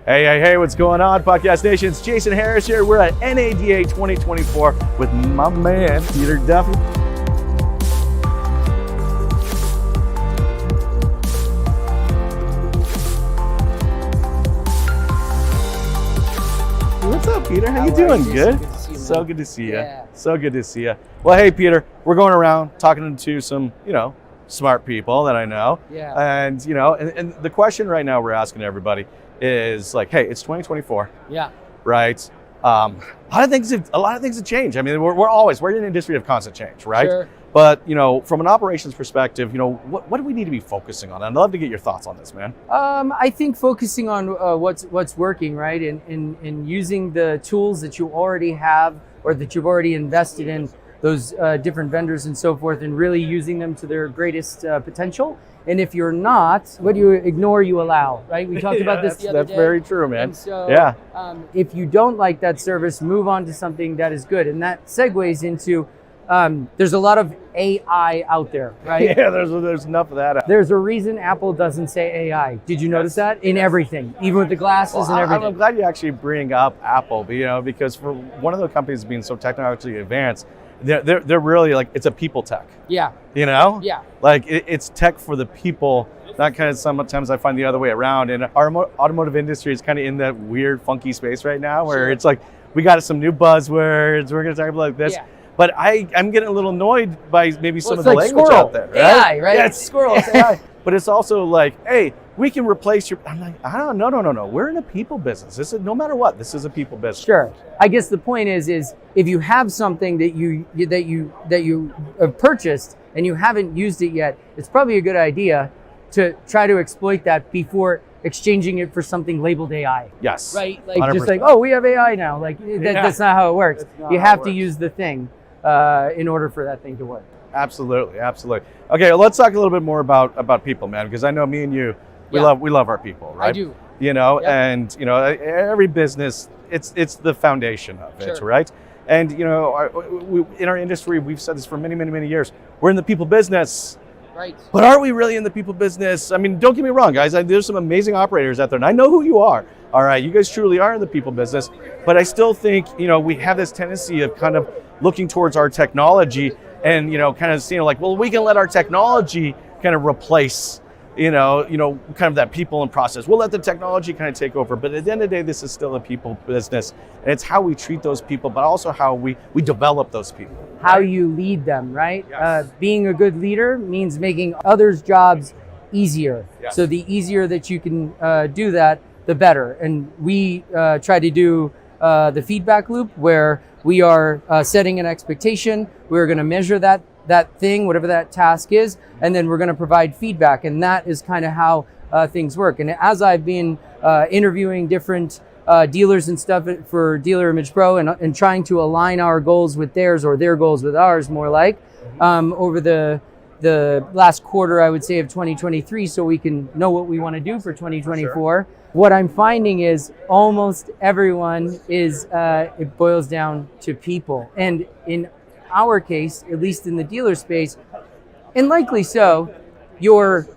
Hey, what's going on, Podcast Nation? It's Jason Harris here. We're at NADA 2024 with my man, Peter Duffy. What's up, Peter? How you doing? Good? So good to see you. Yeah. So good to see you. Well, hey, Peter, we're going around talking to some, smart people that I know. Yeah. And, and the question right now we're asking everybody is like, hey, it's 2024. Yeah. Right? A lot of things have changed. I mean, we're in an industry of constant change, right? Sure. But, from an operations perspective, what do we need to be focusing on? I'd love to get your thoughts on this, man. I think focusing on what's working, right? And using the tools that you already have or that you've already invested in, those different vendors and so forth, and really using them to their greatest potential. And if you're not, what do you ignore, you allow, right? We talked about this the other day. That's very true, man. And so, yeah. If you don't like that service, move on to something that is good. And that segues into, there's a lot of AI out there, right? Yeah, there's enough of that. There's a reason Apple doesn't say AI. Did you notice that? In everything, even with the glasses and everything. I'm glad you actually bring up Apple, because for one of the companies being so technologically advanced, they're really like, it's a people tech. Yeah. Yeah. Like it's tech for the people. Not kind of sometimes I find the other way around. And our automotive industry is kind of in that weird, funky space right now where Sure. It's like, we got some new buzzwords. We're going to talk about this. Yeah. But I'm getting a little annoyed by maybe some of the like language squirrel. out there. Right? AI, right? Yeah, it's squirrel. It's AI. But it's also like, hey, we can replace your. I'm like, no. We're in a people business. This is no matter what. This is a people business. Sure. I guess the point is if you have something that you have purchased and you haven't used it yet, it's probably a good idea to try to exploit that before exchanging it for something labeled AI. Yes. Right. Like 100%. just like, oh, we have AI now. Like that's not how it works. You have to use the thing in order for that thing to work. Absolutely. Okay, well, let's talk a little bit more about people, man, because I know me and you, we love our people, right? I do. Yep. And every business, it's the foundation of it, Sure. right? And in our industry, we've said this for many years. We're in the people business. Right. But are we really in the people business? I mean, don't get me wrong, guys. There's some amazing operators out there, and I know who you are. All right, you guys truly are in the people business. But I still think, we have this tendency of kind of looking towards our technology and, kind of seeing like, well, we can let our technology kind of replace, kind of that people and process. We'll let the technology kind of take over. But at the end of the day, this is still a people business. And it's how we treat those people, but also how we develop those people. How you lead them, right? Yes. Being a good leader means making others' jobs easier. Yes. So the easier that you can do that, the better. And we try to do the feedback loop where we are setting an expectation. We're going to measure that thing, whatever that task is, and then we're going to provide feedback. And that is kind of how things work. And as I've been interviewing different dealers and stuff for Dealer Image Pro and trying to align our goals with theirs or their goals with ours, more like, over the last quarter, I would say, of 2023, so we can know what we want to do for 2024. Sure. What I'm finding is almost everyone is, it boils down to people. And in our case, at least in the dealer space, and likely so, you're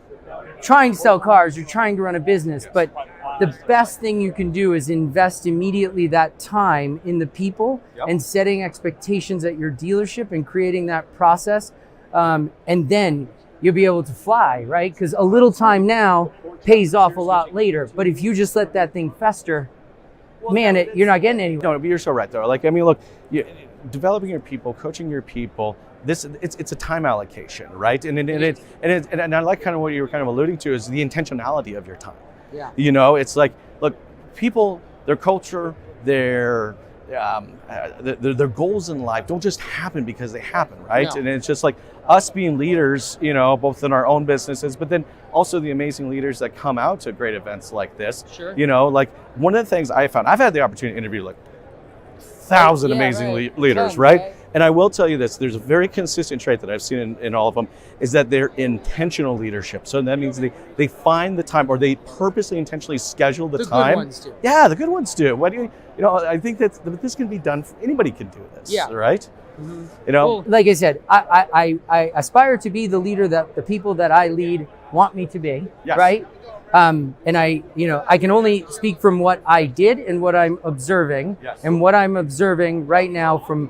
trying to sell cars, you're trying to run a business, but the best thing you can do is invest immediately that time in the people and setting expectations at your dealership and creating that process. And then you'll be able to fly, right? Because a little time now pays off a lot later. But if you just let that thing fester, man, you're not getting anywhere. No, but you're so right, though. Like, I mean, look, developing your people, coaching your people, it's a time allocation, right? And I like kind of what you were kind of alluding to is the intentionality of your time. Yeah. It's like, look, people, their culture, their goals in life don't just happen because they happen, right? No. And it's just like us being leaders, both in our own businesses, but then also the amazing leaders that come out to great events like this. Sure. Like one of the things I found, I've had the opportunity to interview like 1,000 amazing leaders, right? And I will tell you this, there's a very consistent trait that I've seen in all of them, is that they're intentional leadership. So that means they find the time, or they purposely intentionally schedule the time. The good ones do. Yeah, the good ones do. What do I think that this can be done, anybody can do this, right? Mm-hmm. Well, like I said, I aspire to be the leader that the people that I lead want me to be, Yes. right? And I can only speak from what I did and what I'm observing. Yes. And what I'm observing right now from,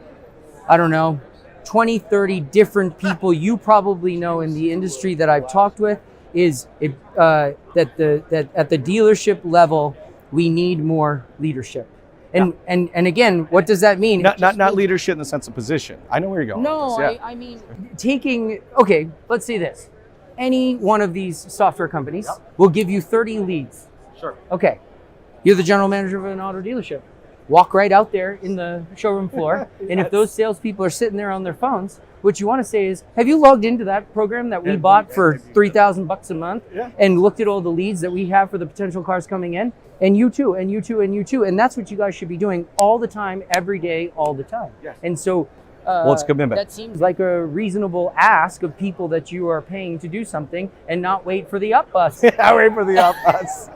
I don't know, 20, 30 different people you probably know in the industry that I've talked with is that at the dealership level, we need more leadership. And again, what does that mean? Not leadership in the sense of position. I know where you're going. No, with this. Yeah. I mean, okay, let's say this. Any one of these software companies will give you 30 leads. Sure. Okay, you're the general manager of an auto dealership. Walk right out there in the showroom floor. Yes. And if those salespeople are sitting there on their phones, what you want to say is, have you logged into that program that we bought for $3,000 a month and looked at all the leads that we have for the potential cars coming in? And you too, and you too, and you too. And that's what you guys should be doing all the time, every day, all the time. Yes. And so it's a commitment. That seems like a reasonable ask of people that you are paying to do something and not wait for the up bus. I wait for the up bus.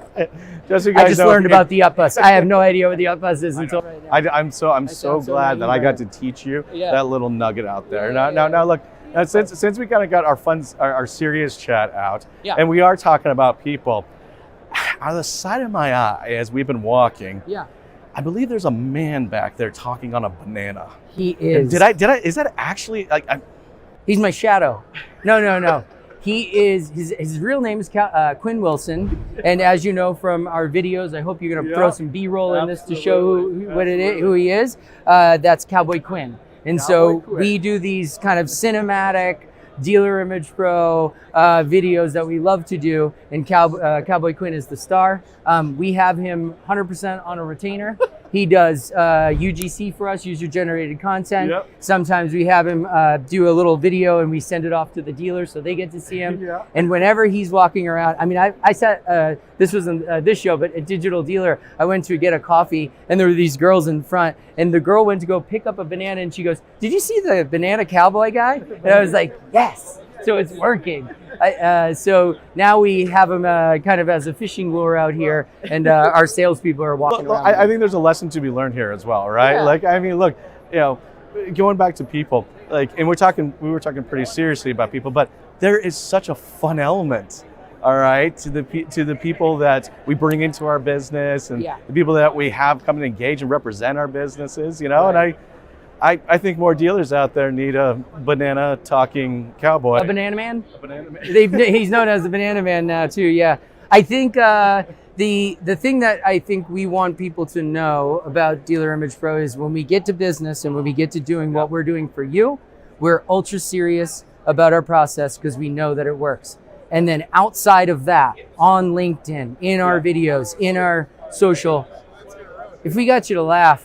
Just so you guys I just know, learned about the up bus. I have no idea what the up bus is until right now. I'm so glad that I got to teach you that little nugget out there. Now look, since we kind of got our serious chat out, and we are talking about people, out of the side of my eye as we've been walking, I believe there's a man back there talking on a banana. He is. Is that actually like? He's my shadow. No. He is. His real name is Quinn Wilson, and as you know from our videos, I hope you're going to throw some B-roll in this to show who he is. That's Cowboy Quinn, and we do these kind of cinematic Dealer Image Pro videos that we love to do, and Cowboy Quinn is the star. We have him 100% on a retainer. He does UGC for us, user-generated content. Sometimes we have him do a little video and we send it off to the dealer so they get to see him. And whenever he's walking around, I mean, I sat, this wasn't this show, but a digital dealer, I went to get a coffee and there were these girls in front, and the girl went to go pick up a banana and she goes, "Did you see the banana cowboy guy?" And I was like, yes. So it's working. So now we have him kind of as a fishing lure out here, and our salespeople are walking around. I think there's a lesson to be learned here as well, right? Yeah. Like, I mean, look, going back to people, like, and we were talking pretty seriously about people, but there is such a fun element, all right, to the people that we bring into our business and the people that we have come and engage and represent our businesses, and I think more dealers out there need a banana talking cowboy. A banana man? A banana man. He's known as the banana man now too, yeah. I think the thing that I think we want people to know about Dealer Image Pro is when we get to business and when we get to doing what we're doing for you, we're ultra serious about our process because we know that it works. And then outside of that, on LinkedIn, in our videos, in our social, if we got you to laugh,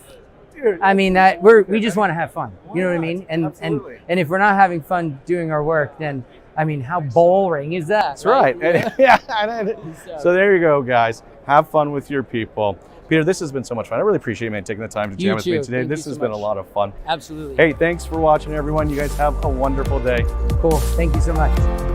I mean we just want to have fun. You know what I mean? And if we're not having fun doing our work, then I mean, how boring is that? That's right. So there you go, guys. Have fun with your people. Peter, this has been so much fun. I really appreciate you, man, taking the time to jam with me today. This has been a lot of fun. Absolutely. Hey, thanks for watching, everyone. You guys have a wonderful day. Cool. Thank you so much.